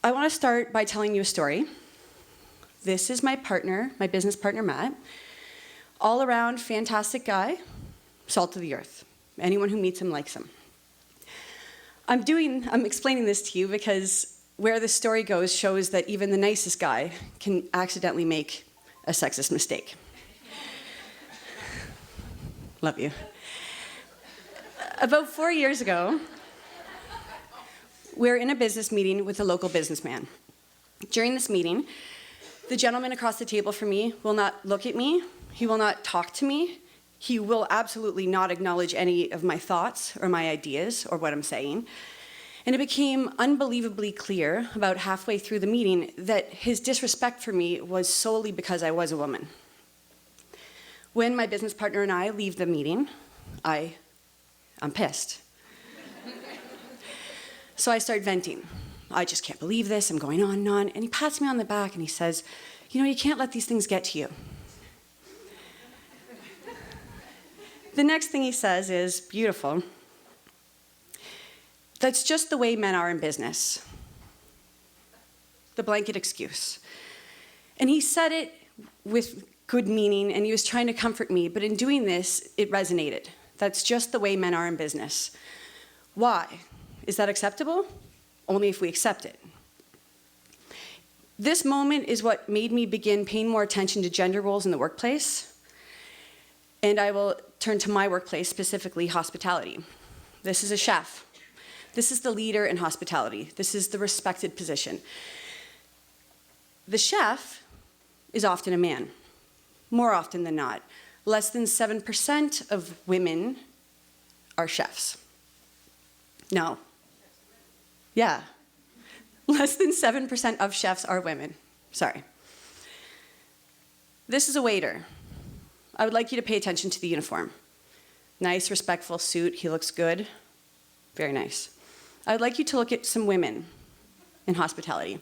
I want to start by telling you a story. This is my partner, my business partner, Matt. All around fantastic guy, salt of the earth. Anyone who meets him likes him. I'm explaining this to you because where this story goes shows that even the nicest guy can accidentally make a sexist mistake. Love you. About 4 years ago, we're in a business meeting with a local businessman. During this meeting, the gentleman across the table from me will not look at me, he will not talk to me, he will absolutely not acknowledge any of my thoughts or my ideas or what I'm saying. And it became unbelievably clear about halfway through the meeting that his disrespect for me was solely because I was a woman. When my business partner and I leave the meeting, I'm pissed. So I start venting. I just can't believe this, I'm going on and on. And he pats me on the back and he says, you know, you can't let these things get to you. The next thing he says is, beautiful. That's just the way men are in business. The blanket excuse. And he said it with good meaning, and he was trying to comfort me, but in doing this, it resonated. That's just the way men are in business. Why? Is that acceptable? Only if we accept it. This moment is what made me begin paying more attention to gender roles in the workplace, and I will turn to my workplace, specifically hospitality. This is a chef. This is the leader in hospitality. This is the respected position. The chef is often a man. More often than not. Less than 7% of women are chefs. No. Yeah. Less than 7% of chefs are women. Sorry. This is a waiter. I would like you to pay attention to the uniform. Nice, respectful suit. He looks good. Very nice. I would like you to look at some women in hospitality.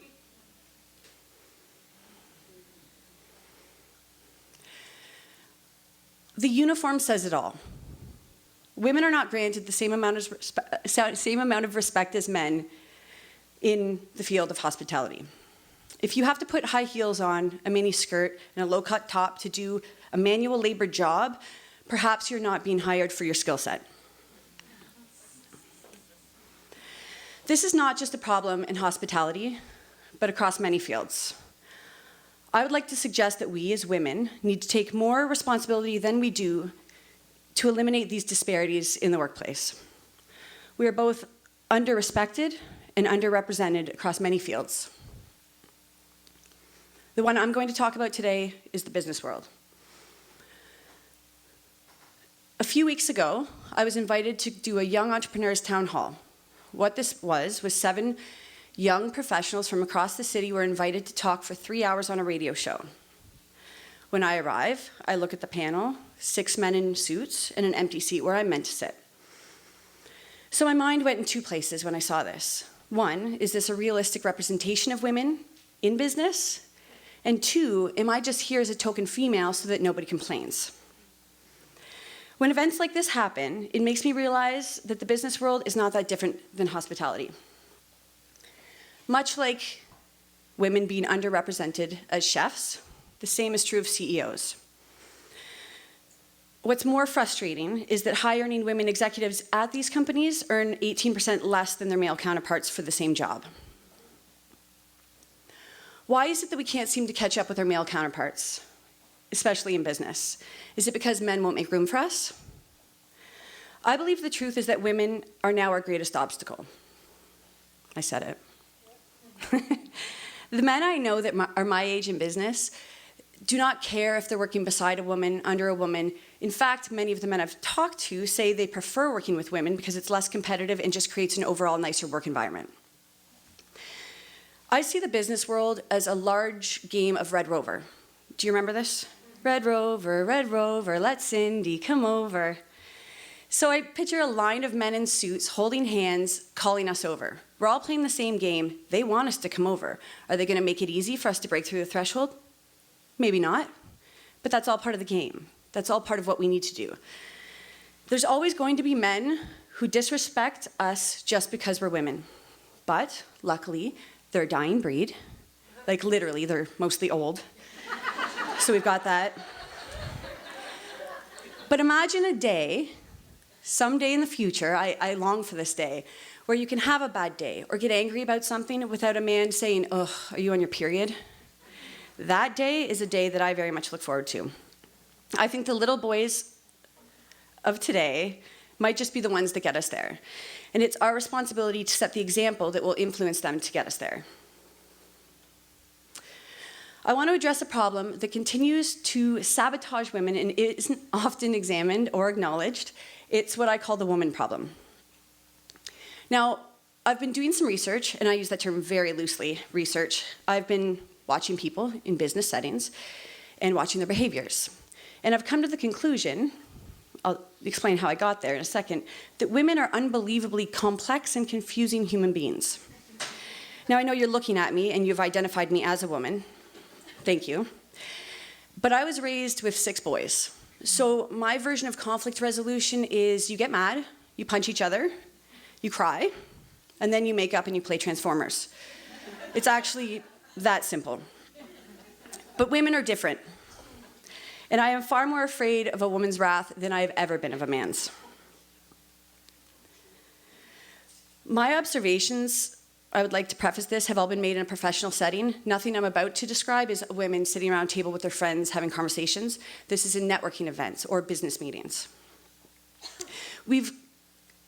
The uniform says it all. Women are not granted the same amount of respect as men in the field of hospitality. If you have to put high heels on, a mini skirt, and a low-cut top to do a manual labor job, perhaps you're not being hired for your skill set. This is not just a problem in hospitality, but across many fields. I would like to suggest that we as women need to take more responsibility than we do to eliminate these disparities in the workplace. We are both under-respected and underrepresented across many fields. The one I'm going to talk about today is the business world. A few weeks ago, I was invited to do a Young Entrepreneurs Town Hall. What this was 7 young professionals from across the city were invited to talk for 3 hours on a radio show. When I arrive, I look at the panel, 6 men in suits and an empty seat where I'm meant to sit. So my mind went in 2 places when I saw this. 1, is this a realistic representation of women in business? And 2, am I just here as a token female so that nobody complains? When events like this happen, it makes me realize that the business world is not that different than hospitality. Much like women being underrepresented as chefs, the same is true of CEOs. What's more frustrating is that high-earning women executives at these companies earn 18% less than their male counterparts for the same job. Why is it that we can't seem to catch up with our male counterparts, especially in business? Is it because men won't make room for us? I believe the truth is that women are now our greatest obstacle. I said it. The men I know that are my age in business do not care if they're working beside a woman, under a woman. In fact, many of the men I've talked to say they prefer working with women because it's less competitive and just creates an overall nicer work environment. I see the business world as a large game of Red Rover. Do you remember this? Red Rover, let Cindy come over. So I picture a line of men in suits holding hands, calling us over. We're all playing the same game. They want us to come over. Are they going to make it easy for us to break through the threshold? Maybe not, but that's all part of the game. That's all part of what we need to do. There's always going to be men who disrespect us just because we're women. But luckily, They're a dying breed. Like literally, they're mostly old. So we've got that. But imagine a day, someday in the future, I long for this day, where you can have a bad day or get angry about something without a man saying, "Ugh, are you on your period?" That day is a day that I very much look forward to. I think the little boys of today might just be the ones that get us there. And it's our responsibility to set the example that will influence them to get us there. I want to address a problem that continues to sabotage women and isn't often examined or acknowledged. It's what I call the woman problem. Now, I've been doing some research, and I use that term very loosely, research. I've been watching people in business settings and watching their behaviors. And I've come to the conclusion, I'll explain how I got there in a second, that women are unbelievably complex and confusing human beings. Now, I know you're looking at me and you've identified me as a woman. Thank you. But I was raised with 6 boys. So my version of conflict resolution is you get mad, you punch each other, you cry, and then you make up and you play Transformers. It's actually that simple. But women are different. And I am far more afraid of a woman's wrath than I have ever been of a man's. My observations, I would like to preface this, have all been made in a professional setting. Nothing I'm about to describe is women sitting around a table with their friends having conversations. This is in networking events or business meetings.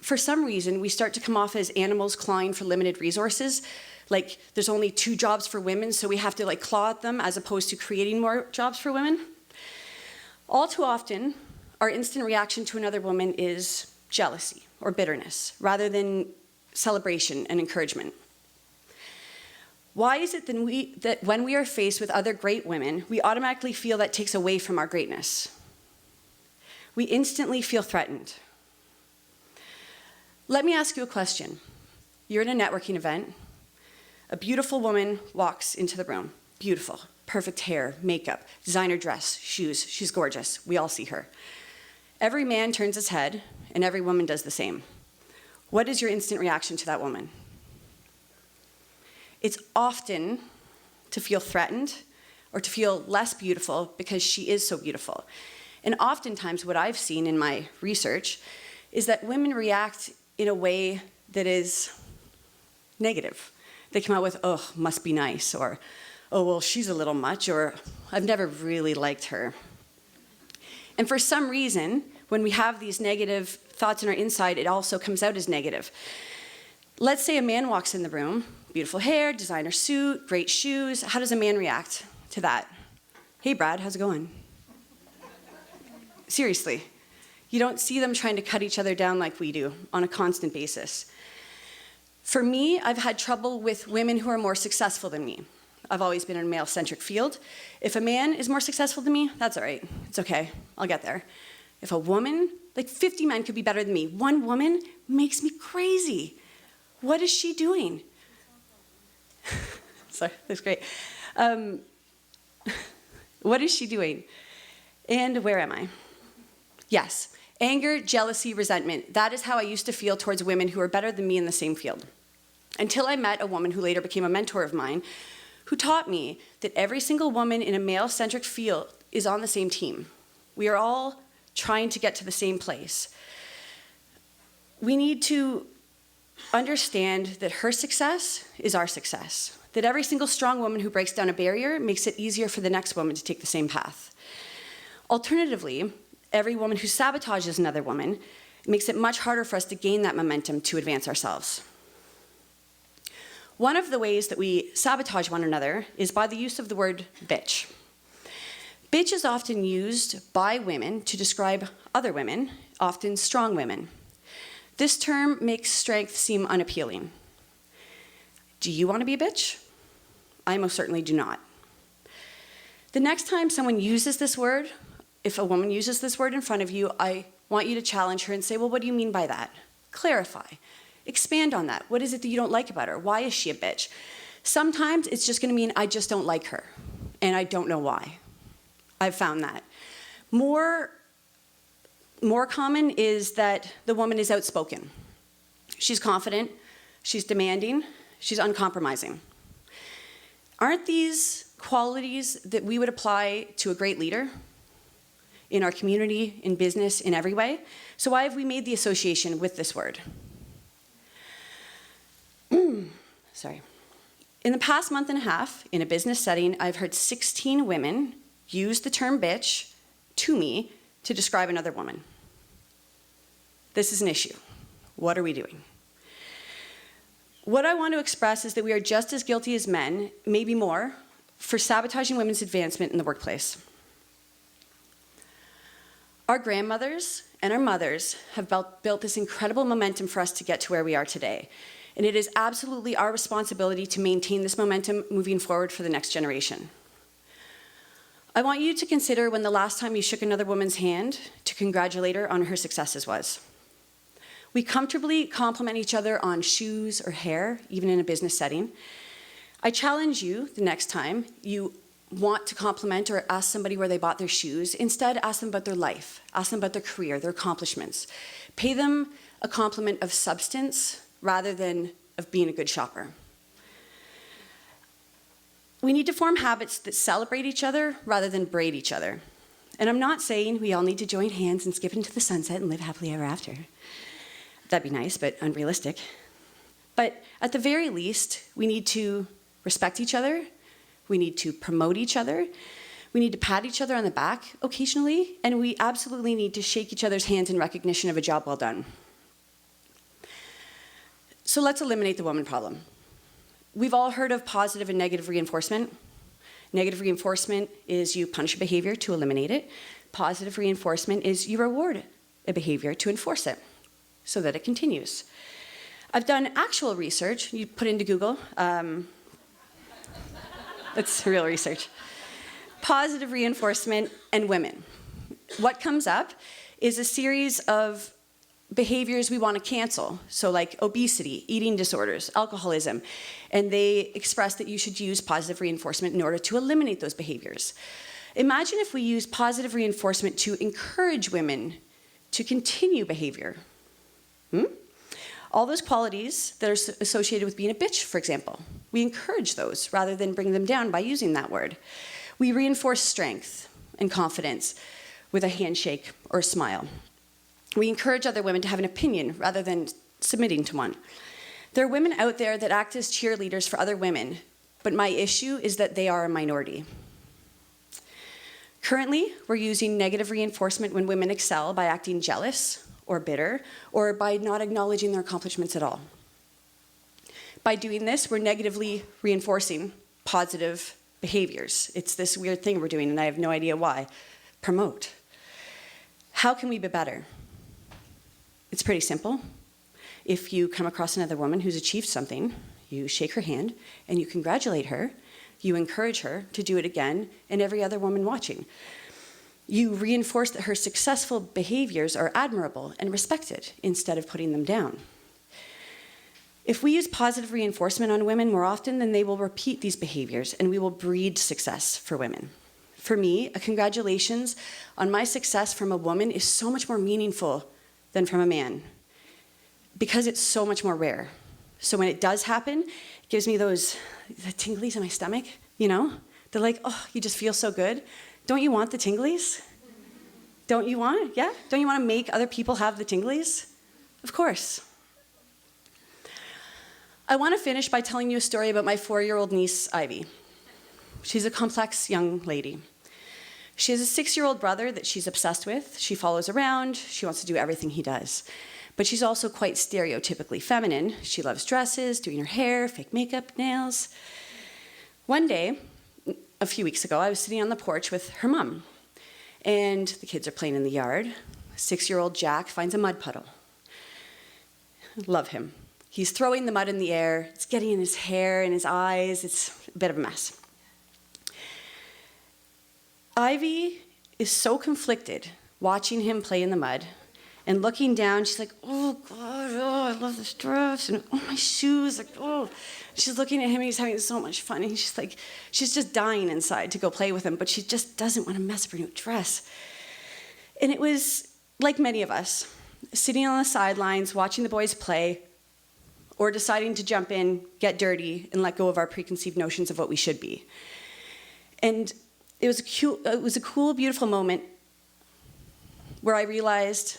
For some reason, we start to come off as animals clawing for limited resources. Like there's only 2 jobs for women, so we have to claw at them as opposed to creating more jobs for women. All too often, our instant reaction to another woman is jealousy or bitterness, rather than celebration and encouragement. Why is it that when we are faced with other great women, we automatically feel that takes away from our greatness? We instantly feel threatened. Let me ask you a question. You're in a networking event. A beautiful woman walks into the room. Beautiful, perfect hair, makeup, designer dress, shoes. She's gorgeous. We all see her. Every man turns his head, and every woman does the same. What is your instant reaction to that woman? It's often to feel threatened or to feel less beautiful because she is so beautiful. And oftentimes what I've seen in my research is that women react in a way that is negative. They come out with, "Oh, must be nice," or, "Oh, well, she's a little much," or, "I've never really liked her." And for some reason, when we have these negative thoughts in our inside, it also comes out as negative. Let's say a man walks in the room, beautiful hair, designer suit, great shoes. How does a man react to that? "Hey, Brad, how's it going?" Seriously. You don't see them trying to cut each other down like we do on a constant basis. For me, I've had trouble with women who are more successful than me. I've always been in a male-centric field. If a man is more successful than me, that's all right. It's okay. I'll get there. If a woman, 50 men could be better than me. One woman makes me crazy. What is she doing? Sorry, that's great. What is she doing? And where am I? Yes, anger, jealousy, resentment. That is how I used to feel towards women who are better than me in the same field. Until I met a woman who later became a mentor of mine, who taught me that every single woman in a male-centric field is on the same team. We are all trying to get to the same place. We need to understand that her success is our success. That every single strong woman who breaks down a barrier makes it easier for the next woman to take the same path. Alternatively, every woman who sabotages another woman makes it much harder for us to gain that momentum to advance ourselves. One of the ways that we sabotage one another is by the use of the word bitch. Bitch is often used by women to describe other women, often strong women. This term makes strength seem unappealing. Do you want to be a bitch? I most certainly do not. The next time someone uses this word, if a woman uses this word in front of you, I want you to challenge her and say, well, what do you mean by that? Clarify. Expand on that. What is it that you don't like about her? Why is she a bitch? Sometimes it's just going to mean I just don't like her, and I don't know why. I've found that. More common is that the woman is outspoken. She's confident, she's demanding, she's uncompromising. Aren't these qualities that we would apply to a great leader in our community, in business, in every way? So why have we made the association with this word? Sorry. In the past month and a half, in a business setting, I've heard 16 women use the term bitch to me to describe another woman. This is an issue. What are we doing? What I want to express is that we are just as guilty as men, maybe more, for sabotaging women's advancement in the workplace. Our grandmothers and our mothers have built this incredible momentum for us to get to where we are today. And it is absolutely our responsibility to maintain this momentum moving forward for the next generation. I want you to consider when the last time you shook another woman's hand to congratulate her on her successes was. We comfortably compliment each other on shoes or hair, even in a business setting. I challenge you the next time you want to compliment or ask somebody where they bought their shoes, instead ask them about their life, ask them about their career, their accomplishments. Pay them a compliment of substance rather than of being a good shopper. We need to form habits that celebrate each other rather than braid each other. And I'm not saying we all need to join hands and skip into the sunset and live happily ever after. That'd be nice, but unrealistic. But at the very least, we need to respect each other, we need to promote each other, we need to pat each other on the back occasionally, and we absolutely need to shake each other's hands in recognition of a job well done. So let's eliminate the woman problem. We've all heard of positive and negative reinforcement. Negative reinforcement is you punish a behavior to eliminate it. Positive reinforcement is you reward a behavior to enforce it so that it continues. I've done actual research. You put into Google. That's real research. Positive reinforcement and women. What comes up is a series of behaviors we want to cancel. So like obesity, eating disorders, alcoholism. And they express that you should use positive reinforcement in order to eliminate those behaviors. Imagine if we use positive reinforcement to encourage women to continue behavior. All those qualities that are associated with being a bitch, for example, we encourage those rather than bring them down by using that word. We reinforce strength and confidence with a handshake or a smile. We encourage other women to have an opinion rather than submitting to one. There are women out there that act as cheerleaders for other women, but my issue is that they are a minority. Currently, we're using negative reinforcement when women excel by acting jealous or bitter, or by not acknowledging their accomplishments at all. By doing this, we're negatively reinforcing positive behaviors. It's this weird thing we're doing, and I have no idea why. Promote. How can we be better? It's pretty simple. If you come across another woman who's achieved something, you shake her hand and you congratulate her, you encourage her to do it again, and every other woman watching. You reinforce that her successful behaviors are admirable and respected instead of putting them down. If we use positive reinforcement on women more often, then they will repeat these behaviors and we will breed success for women. For me, a congratulations on my success from a woman is so much more meaningful than from a man because it's so much more rare. So when it does happen, it gives me the tinglies in my stomach, you know? They're like, oh, you just feel so good. Don't you want the tinglies? Don't you want it? Yeah? Don't you want to make other people have the tinglies? Of course. I want to finish by telling you a story about my 4-year-old niece, Ivy. She's a complex young lady. She has a 6-year-old brother that she's obsessed with. She follows around. She wants to do everything he does. But she's also quite stereotypically feminine. She loves dresses, doing her hair, fake makeup, nails. One day, a few weeks ago, I was sitting on the porch with her mom, and the kids are playing in the yard. 6-year-old Jack finds a mud puddle. Love him. He's throwing the mud in the air. It's getting in his hair and his eyes. It's a bit of a mess. Ivy is so conflicted watching him play in the mud and looking down. She's like, oh, God, oh, I love this dress, and oh, my shoes, like, oh. She's looking at him, and he's having so much fun, and she's just dying inside to go play with him, but she just doesn't want to mess up her new dress. And it was like many of us, sitting on the sidelines, watching the boys play, or deciding to jump in, get dirty, and let go of our preconceived notions of what we should be. And it was a cool, beautiful moment where I realized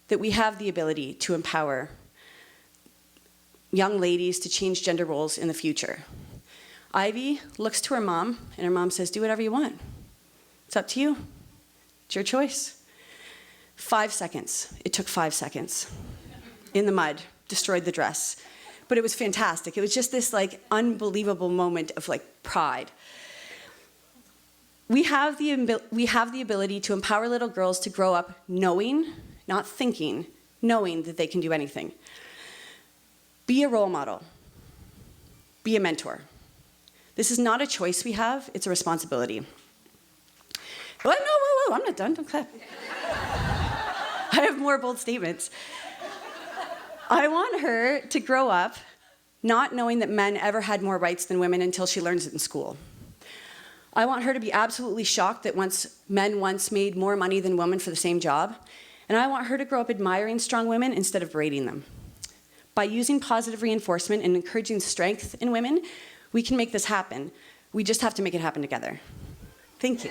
that we have the ability to empower young ladies to change gender roles in the future. Ivy looks to her mom, and her mom says, do whatever you want. It's up to you. It's your choice. 5 seconds. It took 5 seconds. In the mud, destroyed the dress. But it was fantastic. It was just this unbelievable moment of pride. We have the ability to empower little girls to grow up knowing, not thinking, knowing that they can do anything. Be a role model. Be a mentor. This is not a choice we have, it's a responsibility. Whoa, I'm not done, don't clap. I have more bold statements. I want her to grow up not knowing that men ever had more rights than women until she learns it in school. I want her to be absolutely shocked that men once made more money than women for the same job. And I want her to grow up admiring strong women instead of berating them. By using positive reinforcement and encouraging strength in women, we can make this happen. We just have to make it happen together. Thank you.